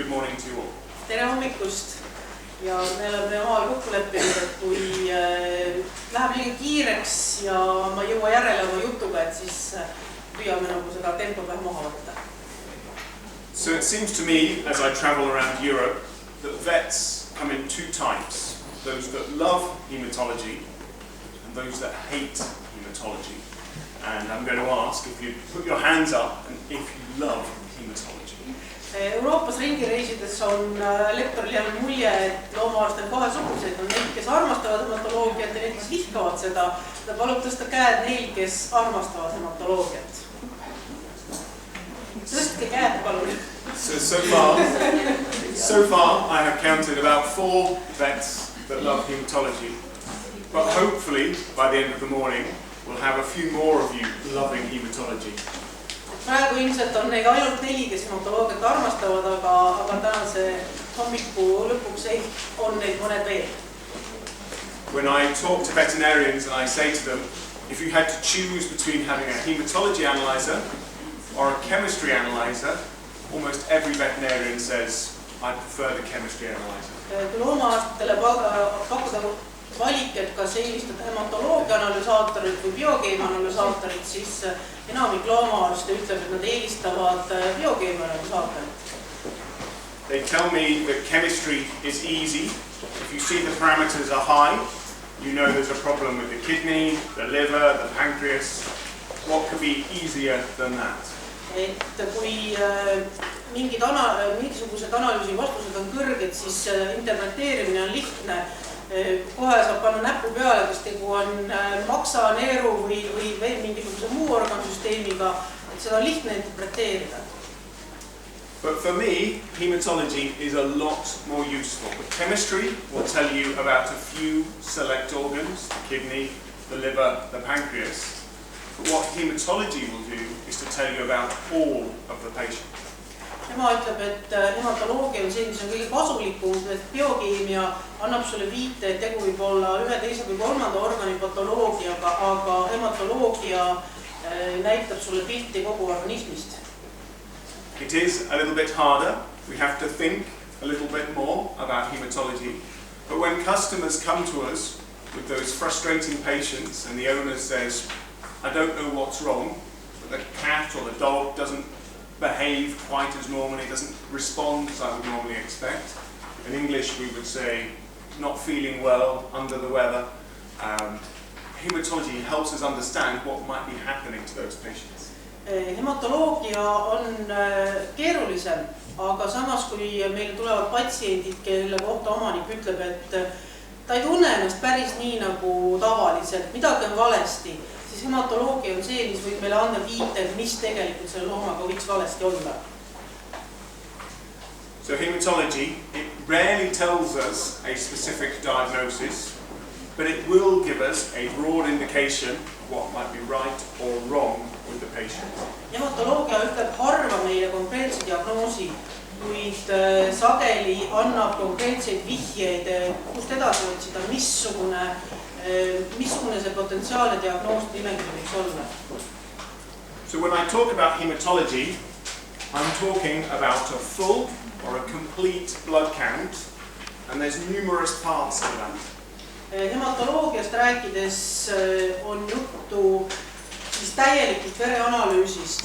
Good morning to you all. Tere hommikust ja me oleme omal kokku leppinud, et kui läheb liiga kiireks ja ma jõua järele oma jutuga, et siis püüame nagu seda tempot vähem maha võtta. So it seems to me, as I travel around Europe, that vets come in two types. Those that love hematology and those that hate hematology. And I'm going to ask if you put your hands up and if you love hematology. Euroopas ringi reisides on lektoril jäänud mulje, et loomaarste on kahesuguseid. On neid, kes armastavad hematoloogiat ja neid, kes vihkavad seda. Ta palub tõsta käed neil, kes armastavad hematoloogiat. Tõstke käed, palun. So far, I have counted about 4 vets that love hematology. But hopefully, by the end of the morning, we'll have a few more of you loving hematology. Praegu ilmselt on neid ainult 4, kes hematoloogiat armastavad, aga tänase hommiku lõpuks on neid mõned veel. When I talk to veterinarians and I say to them, if you had to choose between having a hematology analyzer or a chemistry analyzer, almost every veterinarian says, I prefer the chemistry analyzer. Kui loomaarstidele pakkuda valik, et kas eelistada hematoloogia analüsaatorit või biokeemia analüsaatorit, siis enamik loomaarste ütleb, et nad eelistavad biokeemia analüsaatorit. They tell me that chemistry is easy. If you see the parameters are high, you know there's a problem with the kidney, the liver, the pancreas. What could be easier than that? Et kui mingisugused analüüsi vastused on kõrged, siis interpreteerimine on lihtne. Kohe saab panna näppu peale, kas tegu on maksa, neeru või veel mingisuguse muu organsüsteemiga, et seda on lihtne interpreteerida. But for me, hematology is a lot more useful. The chemistry will tell you about a few select organs, the kidney, the liver, the pancreas. But what hematology will do is to tell you about all of the patient. Tema ütleb, et hematoloogia on see, mis on kõige kasulikum, et biokeemia annab sulle viite, et tegu võib olla 1, 2 või 3 organi patoloogiaga, aga hematoloogia näitab sulle pilti kogu organismist. It is a little bit harder. We have to think a little bit more about hematology. But when customers come to us with those frustrating patients and the owner says, I don't know what's wrong, but the cat or the dog doesn't behave quite as normally, doesn't respond as I would normally expect. In English we would say, not feeling well, under the weather. Hematology helps us understand what might be happening to those patients. Hematoloogia on keerulisem, aga samas kui meile tulevad patsiendid, kelle kohta omanik ütleb, et ta ei tunne ennast päris nii nagu tavaliselt, midagi on valesti, siis hematoloogia on see, mis võib meile anda viited, mis tegelikult selle loomaga võiks valesti olla. So hematology, it rarely tells us a specific diagnosis, but it will give us a broad indication of what might be right or wrong with the patient. Hematoloogia ütleb harva meile konkreetse diagnoosi, kuid sageli annab konkreetseid vihjeid, kust edasi otsida, missugune see potentsiaalne diagnoos nimekiri võiks olla. So when I talk about hematology, I'm talking about a full or a complete blood count, and there's numerous parts to that. Hematoloogiast rääkides on juttu siis täielikust vereanalüüsist.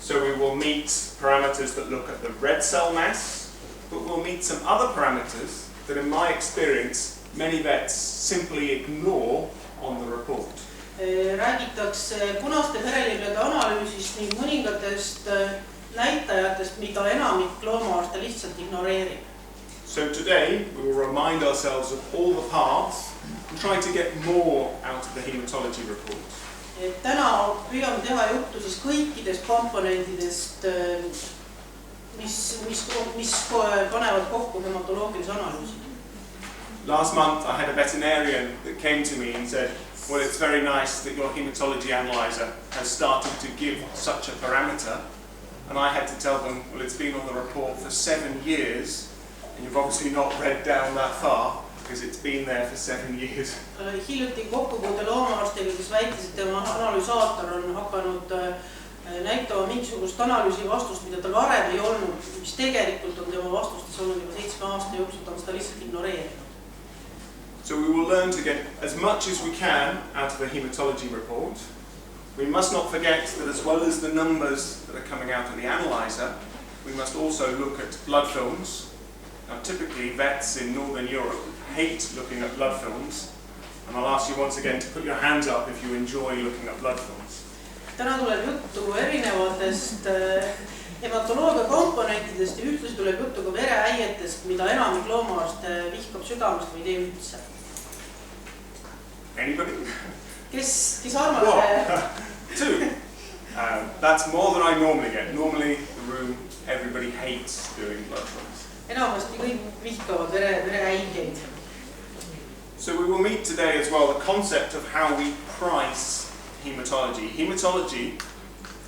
So we will meet parameters that look at the red cell mass, but we'll meet some other parameters that in my experience many vets simply ignore on the report. Räägitakse punaste verelihede analüüsist ning mõningatest näitajatest, mida enamik loomaarste lihtsalt ignoreerib. So today we will remind ourselves of all the parts and try to get more out of the hematology report. Täna püüame teha juttu siis kõikidest komponentidest, mis panevad kokku hematoloogilise analüüsi. Last month I had a veterinarian that came to me and said, well, it's very nice that your hematology analyzer has started to give such a parameter. And I had to tell them, well, it's been on the report for 7 years, and you've obviously not read down that far, because it's been there for 7 years. Hiljuti kokkupuude loomaarstiga, kes väitis, et tema analüsaator on hakanud näitama mingisugust analüüsi vastust, mida tal varem ei olnud, mis tegelikult on learn to get as much as we can out of a hematology report. We must not forget that as well as the numbers that are coming out of the analyzer, we must also look at blood films. Now typically vets in Northern Europe hate looking at blood films, and I'll ask you once again to put your hands up if you enjoy looking at blood films. Täna tuleb juttu erinevatest hematoloogia komponentidest ja ühtlasi tuleb juttu ka vereäietest, mida enamik loomaarst vihkab südamest või ei tee üldse. Anybody? Kes arvab? Two. That's more than I normally get. Normally the room, everybody hates doing blood films. Enamasti kõik vihkavad vereäigeid. So we will meet today as well the concept of how we price hematology. Hematology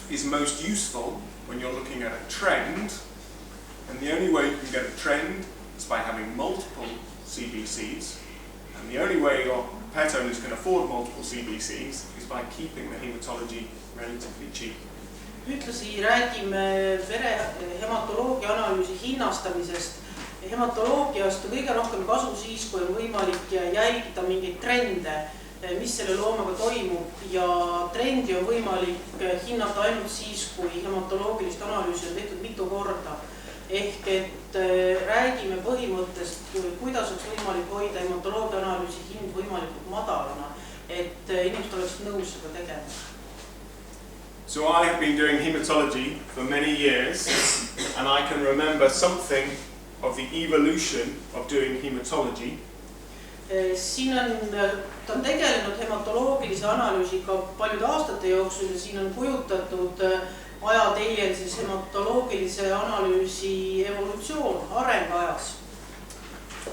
is most useful when you're looking at a trend, and the only way you can get a trend is by having multiple CBCs, and the only way your pet owners can afford multiple CBCs is by keeping the hematology relatively cheap. Ühtlasi räägime hematoloogia analüüsi hinnastamisest. Hematoloogiast on kõige rohkem kasu siis, kui on võimalik jälgida mingeid trende, mis selle loomaga toimub, ja trendi on võimalik hinnata ainult siis, kui hematoloogilist analüüsi on tehtud mitu korda. Ehk et räägime põhimõttest, kuidas oleks võimalik hoida hematoloogia analüüsi hind võimalikult madalana, et inimesed oleksid nõus seda tegema. So I have been doing hematology for many years, and I can remember something of the evolution of doing hematology. Siin ta on tegelenud hematoloogilise analüüsiga paljude aastate jooksul ja siin on kujutatud ajateljel siis hematoloogilise analüüsi evolutsioon, areng ajas.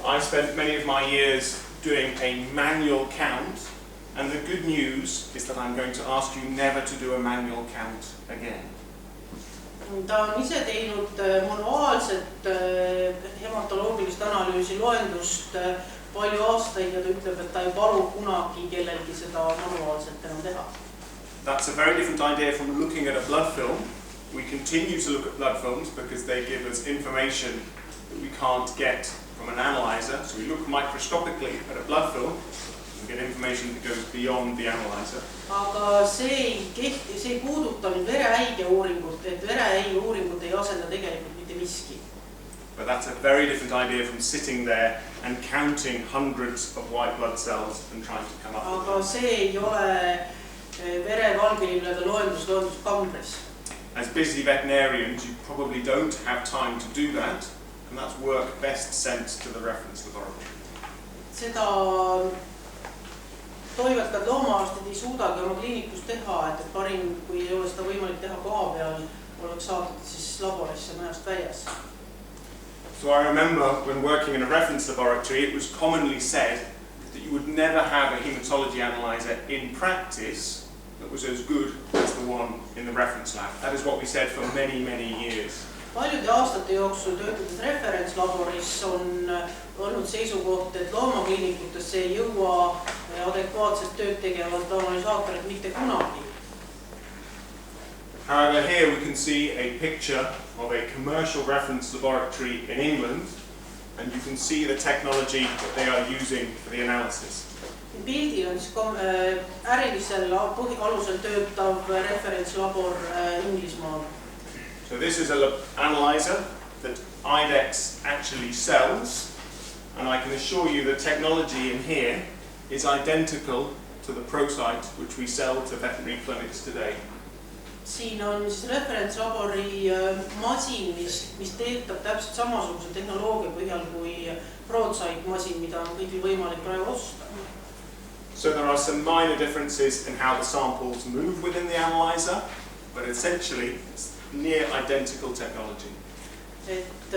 I spent many of my years doing a manual count, and the good news is that I'm going to ask you never to do a manual count again. Ta on ise teinud manuaalset hematoloogilist analüüsi loendust palju aastaid ja ta ütleb, et ta ei palu kunagi kellelgi seda manuaalselt enam teha. That's a very different idea from looking at a blood film. We continue to look at blood films because they give us information that we can't get from an analyzer. So we look microscopically at a blood film and get information that goes beyond the analyzer. Aga see ei puuduta nüüd vereäige uuringut, et vereäige uuringut ei asenda tegelikult mitte miski. But that's a very different idea from sitting there and counting hundreds of white blood cells and trying to come up with them. Aga see ei ole verevalgelilede loenduskambris. As busy veterinarians, you probably don't have time to do that, and that's work best sent to the reference laboratory. Seda toimetavad loomaarstid ei suudagi oma kliinikus teha, et parim, kui ei ole seda võimalik teha koha peal, oleks saadetud siis laborisse majast väljas. So I remember when working in a reference laboratory, it was commonly said that you would never have a hematology analyzer in practice that was as good as the one in the reference lab. That is what we said for many, many years. Paljude aastate jooksul töötades referentslaboris on olnud seisukoht, et loomakliinikutesse ei jõua adekvaatselt tööd tegevad analüsaatorid mitte kunagi. However, here we can see a picture of a commercial reference laboratory in England, and you can see the technology that they are using for the analysis. Bildil on siis ärilisel alusel töötav referentslabor Inglismaal. So this is an analyzer that IDEX actually sells, and I can assure you the technology in here is identical to the ProSite which we sell to veterinary clinics today. Siin on siis referentslabori masin, mis töötab täpselt samasuguse tehnoloogia põhjal kui ProSite masin, mida on kõigil võimalik praegu osta. So there are some minor differences in how the samples move within the analyzer, but essentially it's near identical technology. Et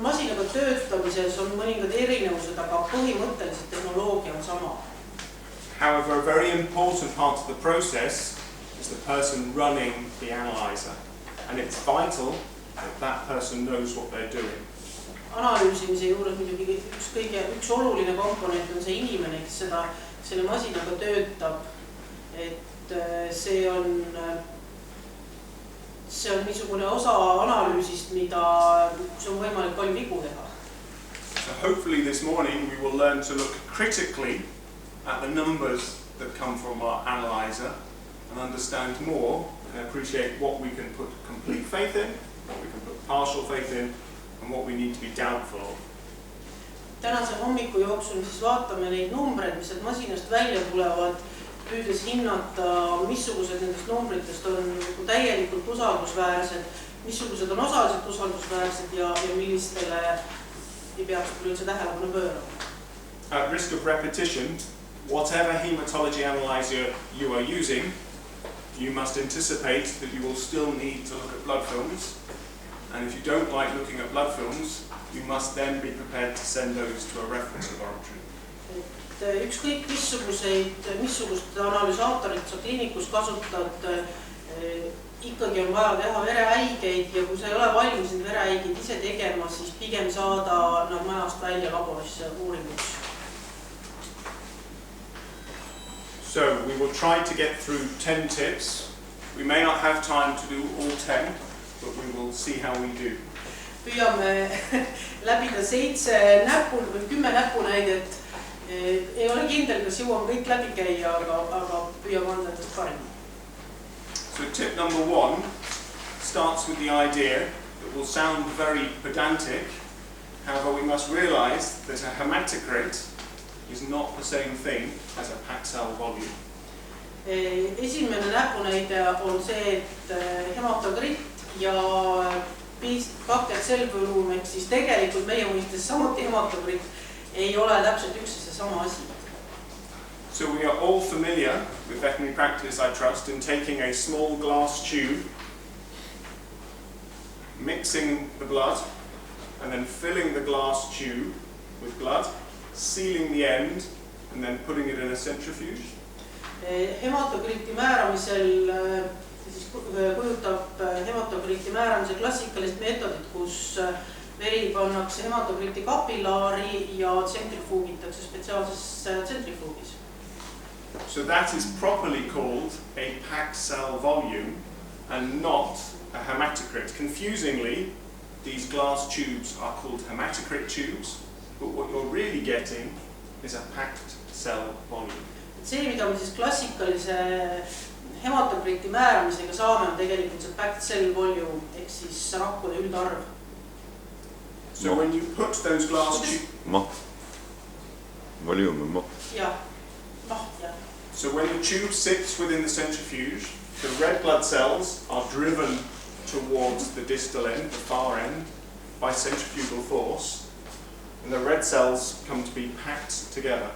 masinaga töötamises on mõningad erinevused, aga põhimõtteliselt tehnoloogia on sama. However, a very important part of the process is the person running the analyzer, and it's vital that that person knows what they're doing. Analüüsimise juures muidugi üks oluline komponent on see inimene, kes selle masinaga töötab, et see on niisugune osa analüüsist, kus on võimalik palju vigu teha. So hopefully this morning we will learn to look critically at the numbers that come from our analyzer and understand more and appreciate what we can put complete faith in, what we can put partial faith in, and what we need to be doubtful of. Tänase hommiku jooksul siis vaatame neid numbreid, mis sealt masinast välja tulevad, püüdes hinnata, missugused nendest numbritest on täielikult usaldusväärsed, missugused on osaliselt usaldusväärsed ja millistele ei peaks üldse tähelepanu pöörama. At risk of repetition, whatever hematology analyzer you are using, you must anticipate that you will still need to look at blood films. And if you don't like looking at blood films, you must then be prepared to send those to a reference laboratory. Ükskõik missugust analüüsaatorit sa kliinikus kasutad, ikkagi on vaja teha vereäigeid ja kui sa ei ole valmis neid vereäigeid ise tegema, siis pigem saada nad majast välja laborisse uuringuks. So we will try to get through 10 tips. We may not have time to do all 10, but we will see how we do. Püüame läbida 7 või 10 näpunäidet. Ei ole kindel, kas jõuame kõik läbi käia, aga püüame anda endast parima. So tip number 1 starts with the idea that will sound very pedantic. However, we must realize that a hematocrit is not the same thing as a packed cell volume. Esimene näpunäide on see, et hematokrit ja packet cell volume, ehk siis tegelikult meie mõistes samuti hematokrit ei ole täpselt üks ja sama asi. So we are all familiar with veterinary practice, I trust, in taking a small glass tube, mixing the blood, and then filling the glass tube with blood, sealing the end, and then putting it in a centrifuge. Hematokriti määramisel kujutab hematokriti määramise klassikalist meetodit, kus veri pannakse hematokriti kapillaari ja tsentrifuugitakse spetsiaalses tsentrifuugis. So that is properly called a packed cell volume and not a hematocrit. Confusingly, these glass tubes are called hematocrit tubes, but what you're really getting is a packed cell volume. See, mida me siis klassikalise hematokriti määramisega saame, on tegelikult see packed cell volume, ehk siis rakkude üldarv. So when you put those glass tubes... Volume. Yeah. So when the tube sits within the centrifuge, the red blood cells are driven towards the distal end, the far end, by centrifugal force, and the red cells come to be packed together.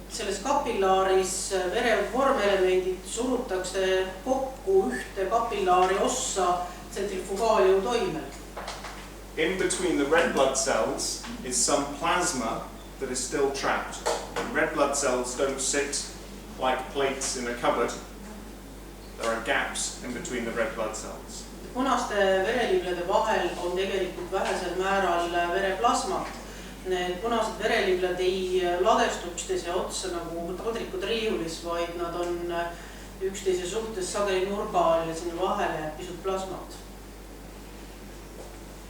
Selles kapillaaris vere vormelemendid surutakse kokku ühte kapillaari ossa tsentrifugaaljõu toimel. In between the red blood cells is some plasma that is still trapped. Red blood cells don't sit like plates in a cupboard. There are gaps in between the red blood cells. Punaste vereliblede vahel on tegelikult vähesel määral vereplasmat. Need punased verelibled ei ladestu üksteise otsa nagu taldrikud riiulis, vaid nad on üksteise suhtes sageli nurga all ja sinna vahele pisut plasmat.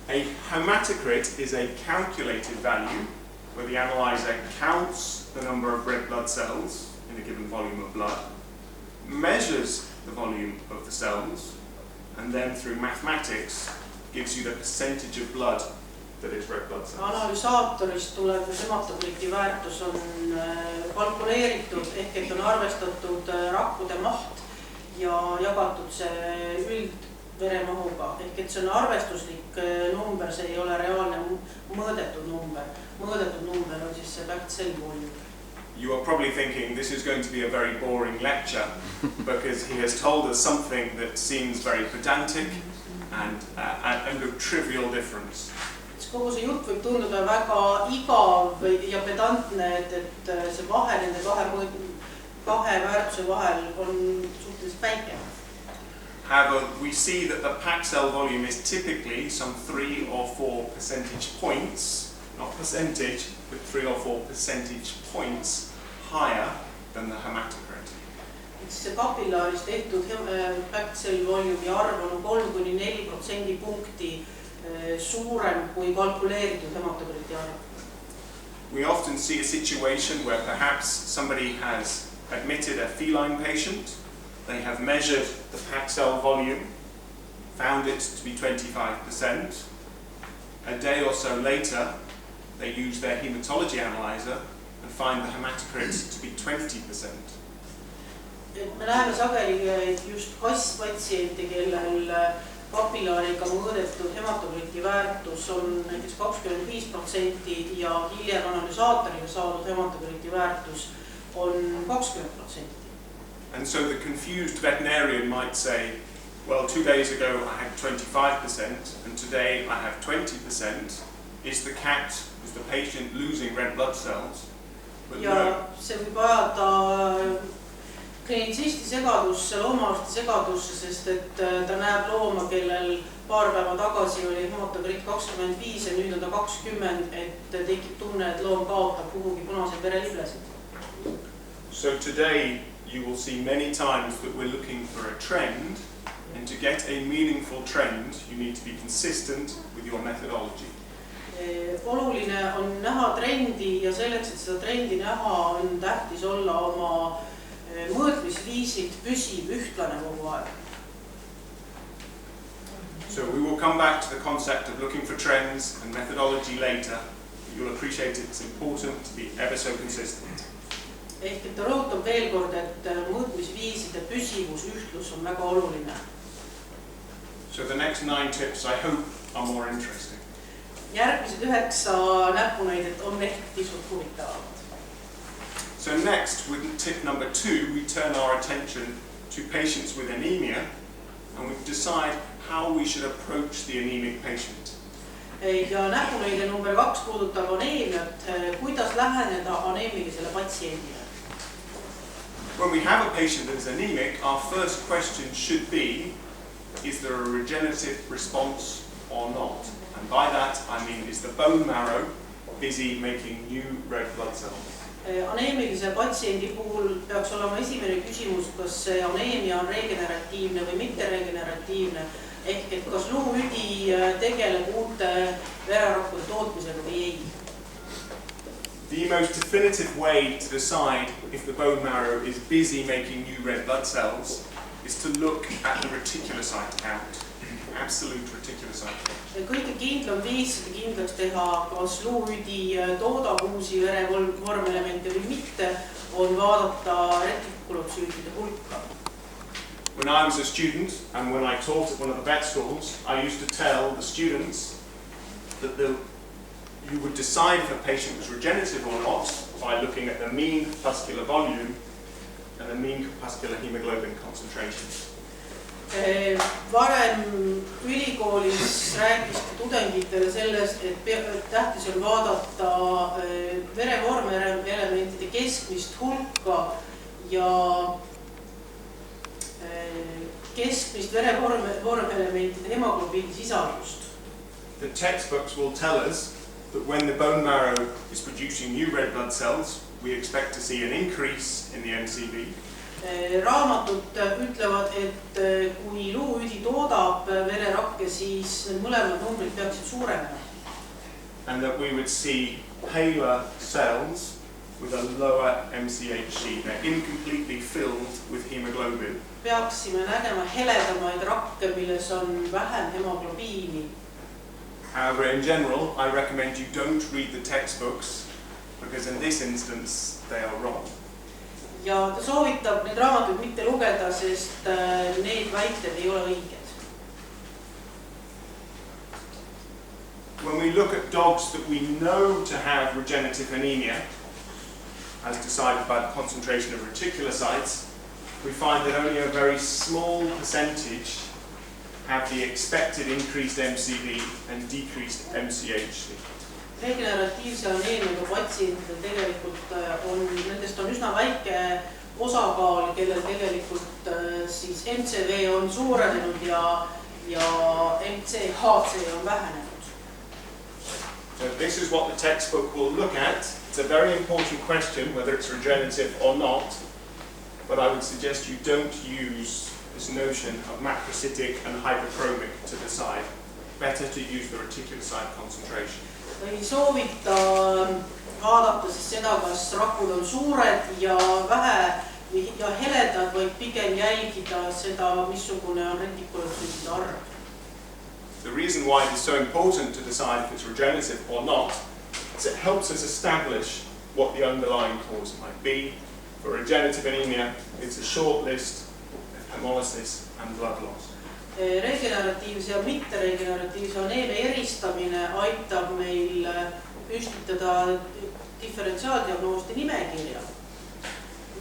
A hematocrit is a calculated value where the analyzer counts the number of red blood cells in a given volume of blood, measures the volume of the cells, and then through mathematics gives you the percentage of blood that is red blood cells. Analüsaatorist tuleb hematokriti väärtus on kalkuleeritud, ehk et on arvestatud rakkude maht ja jagatud see üldveremahuga. Ehk et see on arvestuslik number, see ei ole reaalne mõõdetud number. Mõõdetud number on siis see packed cell volume. You are probably thinking this is going to be a very boring lecture because he has told us something that seems very pedantic and of trivial difference. Kogu see jutt võib tunduda väga igav ja pedantne, et see vahe nende kahe väärtuse vahel on suhteliselt väike. However, we see that the packed cell volume is typically some 3 or 4 percentage points, not percentage, but 3 or 4 percentage points higher than the hematocrit. See kapillaaris tehtud packed cell volume arv on 3–4% punkti suurem kui kalkuleeritud hematokriti arv. We often see a situation where perhaps somebody has admitted a feline patient, they have measured the packed cell volume, found it to be 25%. A day or so later, they use their hematology analyzer and find the hematocrit to be 20%. Me näeme sageli just kasspatsiente, kellel kapillaariga mõõdetud hematokriti väärtus on näiteks 25% ja hiljem analüsaatoriga saadud hematokriti väärtus on 20%. And so the confused veterinarian might say, well, 2 days ago I had 25% and today I have 20%. Is the cat, is the patient losing red blood cells? But ja no. See võib ajada kliinitsisti segadusse, loomaarsti segadusse, sest et ta näeb looma, kellel paar päeva tagasi oli hematokrit 25 ja nüüd on ta 20, et tekib tunne, et loom kaotab kuhugi punaseid vereliblesid. So today you will see many times that we're looking for a trend, and to get a meaningful trend you need to be consistent with your methodology. Oluline on näha trendi ja selleks, et seda trendi näha, on tähtis olla oma mõõtmisviisid püsib ühtlane kogu aeg. So we will come back to the concept of looking for trends and methodology later. You'll appreciate it's important to be ever so consistent. Ehk et ta rõhutab veel kord, et mõõtmisviiside püsivus, ühtlus on väga oluline. So the next 9 tips I hope are more interesting. Järgmised 9 näpunäidet on ehk pisut huvitavad. So next, with tip number 2, we turn our attention to patients with anemia and we decide how we should approach the anemic patient. Ja näpunäide number 2 puudutab aneemiat, kuidas läheneda aneemilisele patsiendile. When we have a patient that is anemic, our first question should be, is there a regenerative response or not? And by that I mean, is the bone marrow busy making new red blood cells? Aneemilise patsiendi puhul peaks olema esimene küsimus, kas see aneemia on regeneratiivne või mitte regeneratiivne, ehk et kas luuüdi tegeleb uute vererakkude tootmisega või ei. The most definitive way to decide if the bone marrow is busy making new red blood cells is to look at the reticulocyte count, absolute reticulocyte count. Kõige kindlam viis seda kindlaks teha, kas luuüdi toodab uusi verevormelemente või mitte, on vaadata retikulopsüütide hulka. When I was a student and when I taught at one of the vet schools, I used to tell the students that you would decide if a patient was regenerative or not by looking at the mean corpuscular volume and the mean corpuscular hemoglobin concentration. Varem ülikoolis rääkiski tudengitele sellest, et tähtis on vaadata verevormelementide keskmist hulka ja keskmist verevormelementide hemoglobiini sisaldust. The textbooks will tell us that when the bone marrow is producing new red blood cells, we expect to see an increase in the MCV. Raamatud ütlevad, et kui luuüdi toodab vererakke, siis need mõlemad numbrid peaksid suurenema. And that we would see paler cells with a lower MCHC. They're incompletely filled with hemoglobin. Peaksime nägema heledamaid rakke, milles on vähem hemoglobiini. However, in general, I recommend you don't read the textbooks because in this instance they are wrong. Ja ta soovitab need raamatuid mitte lugeda, sest need väited ei ole õiged. When we look at dogs that we know to have regenerative anemia, as decided by the concentration of reticulocytes, we find that only a very small percentage have the expected increased MCV and decreased MCHC. Regeneratiivse aneemiaga patsientidel tegelikult nendest on üsna väike osakaal, kellel tegelikult siis MCV on suurenenud ja MCHC on vähenenud. So this is what the textbook will look at. It's a very important question whether it's regenerative or not, but I would suggest you don't use this notion of macrocytic and hyperchromic to decide. better to use the reticulocyte concentration. Ei soovita vaadata siis seda, kas rakud on suured ja vähe ja heledad, vaid pigem jälgida seda, missugune on retikulotsüütide arv. The reason why it is so important to decide if it's regenerative or not is it helps us establish what the underlying cause might be. For regenerative anemia, it's a short list of hemolysis and blood loss. Regeneratiivse ja mitteregeneratiivse aneemia eristamine aitab meil püstitada diferentsiaaldiagnoosti nimekirja,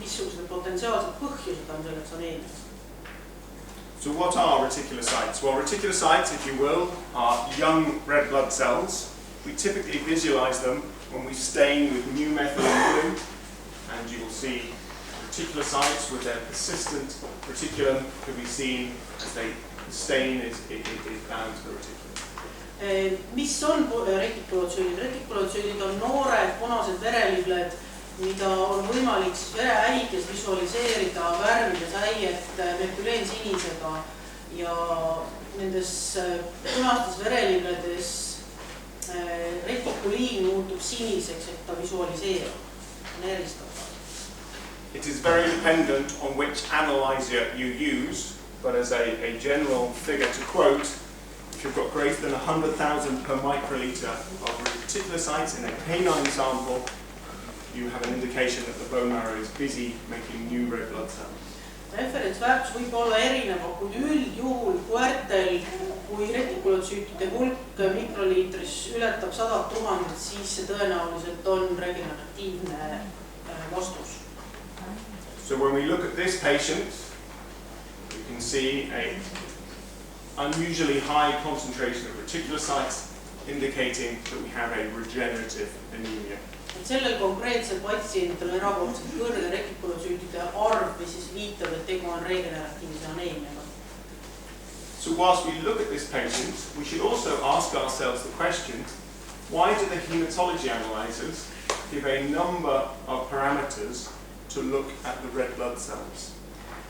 missugused potentsiaalsed põhjused on selleks aneemias. So what are reticulocytes? Well, reticulocytes, if you will, are young red blood cells. We typically visualize them when we stain with new methylene blue, and you will see reticulocytes with their persistent reticulum can be seen as the stain is bound to the reticulum. Mis on retikulotsüüdid? Retikulotsüüdid on noored punased verelibled, mida on võimalik vereäiges visualiseerida värvides äiet metüleensinisega ja nendes punastes verelibledes retikuliin muutub siniseks, et ta visualiseerib, on eristav. It is very dependent on which analyzer you use, but as a general figure to quote, if you've got greater than 100,000 per microliter of reticulocytes in a canine sample, you have an indication that the bone marrow is busy making new red blood cells. Referentsväärtus võib olla erineva, kuid üldjuhul koertel, kui retikulotsüütide hulk mikroliitris ületab 100 000, siis see tõenäoliselt on regeneratiivne vastus. So when we look at this patient, you can see an unusually high concentration of reticulocytes, indicating that we have a regenerative anemia. Sellel konkreetsel patsientil on erakordselt kõrge retikulotsüütide arv, mis siis viitab, et tegu on regeneratiivse aneemiaga. So whilst we look at this patient, we should also ask ourselves the question, why do the hematology analyzers give a number of parameters to look at the red blood cells?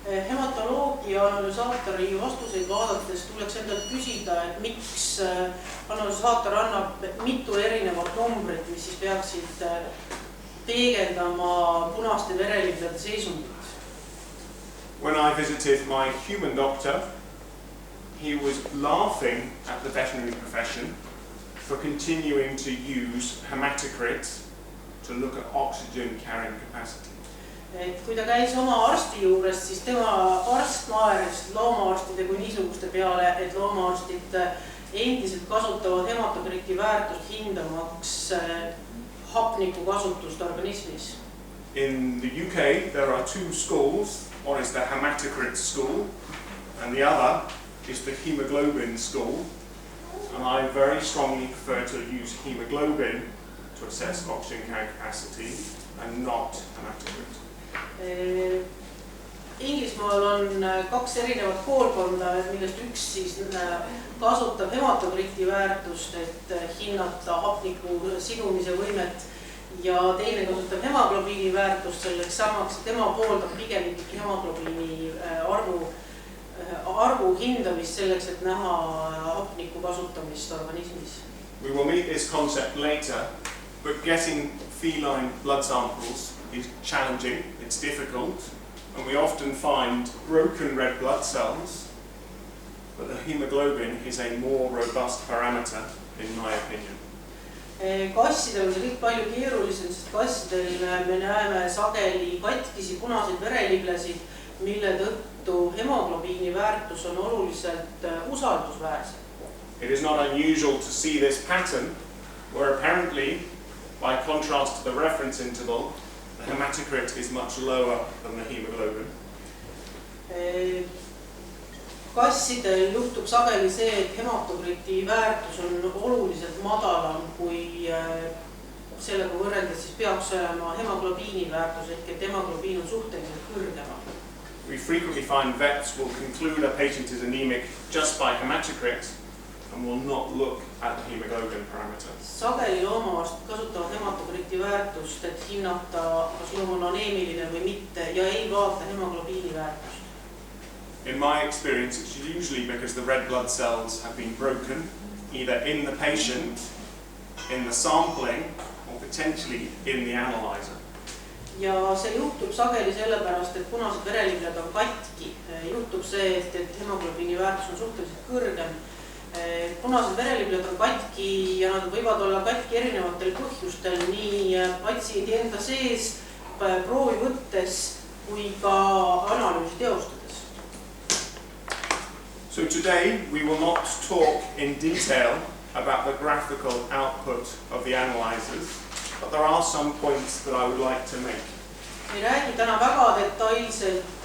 Hematoloogia analüsaatori vastuseid vaadates tuleks endalt küsida, et miks analüsaator annab mitu erinevat numbrit, mis siis peaksid peegeldama punaste vereliblede seisundit. When I visited my human doctor, he was laughing at the veterinary profession for continuing to use hematocrit to look at oxygen carrying capacity. Kui ta käis oma arsti juures, siis tema arst naeris loomaarstide kui niisuguste peale, et loomaarstid endiselt kasutavad hematokriti väärtust hindamaks hapniku kasutust organismis. In the UK, there are two schools. One is the hematocrit school, and the other is the hemoglobin school. And I very strongly prefer to use hemoglobin to assess oxygen carrying capacity and not hematocrit. Inglismaal on kaks erinevat koolkonda, millest üks siis kasutab hematokriti väärtust, et hinnata hapniku sidumise võimet ja teine kasutab hemoglobiini väärtust selleks samaks, et tema pooldab pigem hemoglobiini arvu hindamist selleks, et näha hapniku kasutamist organismis. We will meet this concept later, but getting feline blood samples is challenging, it's difficult, and we often find broken red blood cells, but the hemoglobin is a more robust parameter, in my opinion. Kassidel on see kõik palju keerulisem, sest kassidel me näeme sageli katkisi punaseid vereliblesid, mille tõttu hemoglobiini väärtus on oluliselt usaldusväärsem. It is not unusual to see this pattern, where apparently, by contrast to the reference interval, the hematocrit is much lower than the hemoglobin. Kassidel juhtub sageli see, et hematokriti väärtus on oluliselt madalam, kui sellega võrreldes siis peaks olema hemoglobiini väärtus, et hemoglobiin on suhteliselt kõrgema. We frequently find vets will conclude a patient is anemic just by hematocrit and will not look at the hemoglobin parameter. Sageli loomaarstid kasutavad hematokriti väärtust, et hinnata, kas loom on aneemiline või mitte, ja ei vaata hemoglobiini väärtust. In my experience, it's usually because the red blood cells have been broken either in the patient, in the sampling, or potentially in the analyzer. Ja see juhtub sageli sellepärast, et punased verelibjad on katki. Juhtub see, et hemoglobiini väärtus on suhteliselt kõrgem. Punased verelibjad on katki ja nad võivad olla katki erinevatel põhjustel, nii patsiendi enda sees, proovi võttes kui ka analüüsi teostades. So today we will not talk in detail about the graphical output of the analyzers, but there are some points that I would like to make. Me räägi täna väga detailselt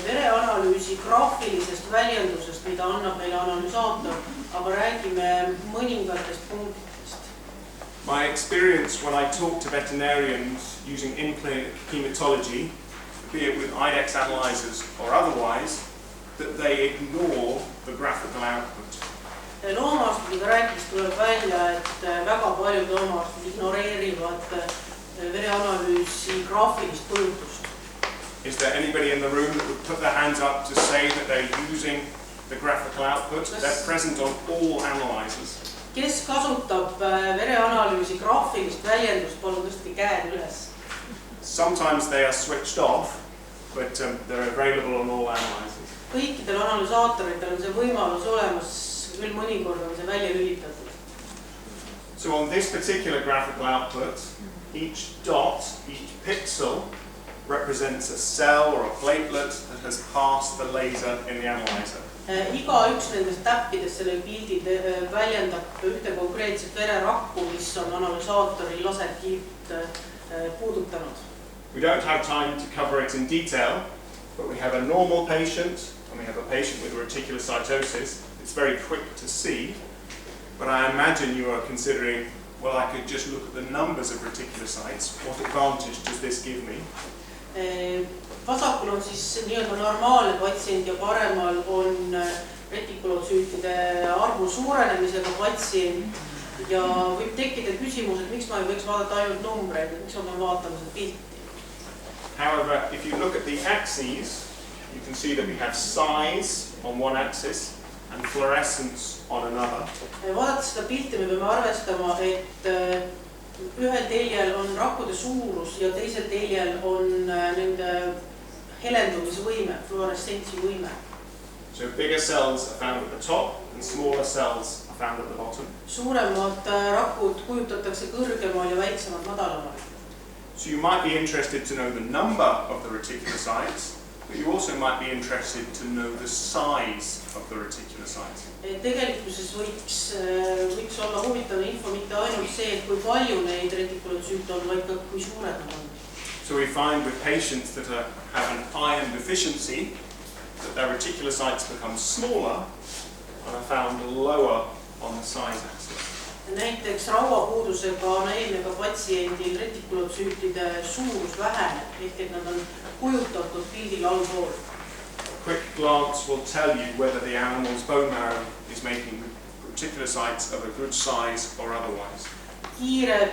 vereanalüüsi graafilisest väljendusest, mida annab meile analüsaator, aga räägime mõningatest punktidest. My experience when I talk to veterinarians using in-clinic hematology, be it with IDEX analyzers or otherwise, that they ignore the graphical output. Loomaarstiga rääkides tuleb välja, et väga paljud loomaarstid ignoreerivad vereanalüüsi graafilist kujutust. Is there anybody in the room that would put their hands up to say that they're using the graphical output? They're present on all analyzers. Kes kasutab vereanalüüsi graafilist väljendust, palun tõstke käed üles. Sometimes they are switched off, but they're available on all analyzers. Kõikidel analüsaatoritel on see võimalus olemas, küll mõnikord on see välja lülitatud. So on this particular graphical output, each dot, each pixel represents a cell or a platelet that has passed the laser in the analyzer. Iga üks nendest täppidest sellel pildil väljendab ühte konkreetset vererakku, mis on analüsaatori laserkiirt puudutanud. We don't have time to cover it in detail, but we have a normal patient and we have a patient with reticulocytosis. It's very quick to see, but I imagine you are considering, well, I could just look at the numbers of reticulocytes. What advantage does this give me? Vasakul on siis nii-öelda normaalne patsient ja paremal on retikulotsüütide arvu suurenemisega patsient ja võib tekkida küsimus, et miks ma ei võiks vaadata ainult numbreid, miks ma pean vaatama seda pilti. However, if you look at the axes, you can see that we have size on one axis and fluorescence on another. Vaadates seda pilti me peame arvestama, et ühel teljel on rakkude suurus ja teisel teljel on nende helendumisvõime, fluoressentsivõime. So bigger cells are found at the top and smaller cells are found at the bottom. Suuremad rakud kujutatakse kõrgemal ja väiksemad madalamal. So you might be interested to know the number of the reticulocytes, but you also might be interested to know the size of the reticulocytes. Tegelikkuses võiks olla huvitav info mitte ainult see, et kui palju neid retikulotsüüte on, vaid ka kui suured nad on. So we find with patients that have an iron deficiency that their reticulocytes become smaller and are found lower on the size axis. Näiteks rauapuudusega näilmega patsiendil retikulotsüütide suurus väheneb, ehk et nad on kujutatud pildil allpool. A quick glance will tell you whether the animal's bone marrow is making reticulocytes of a good size or otherwise. Kiire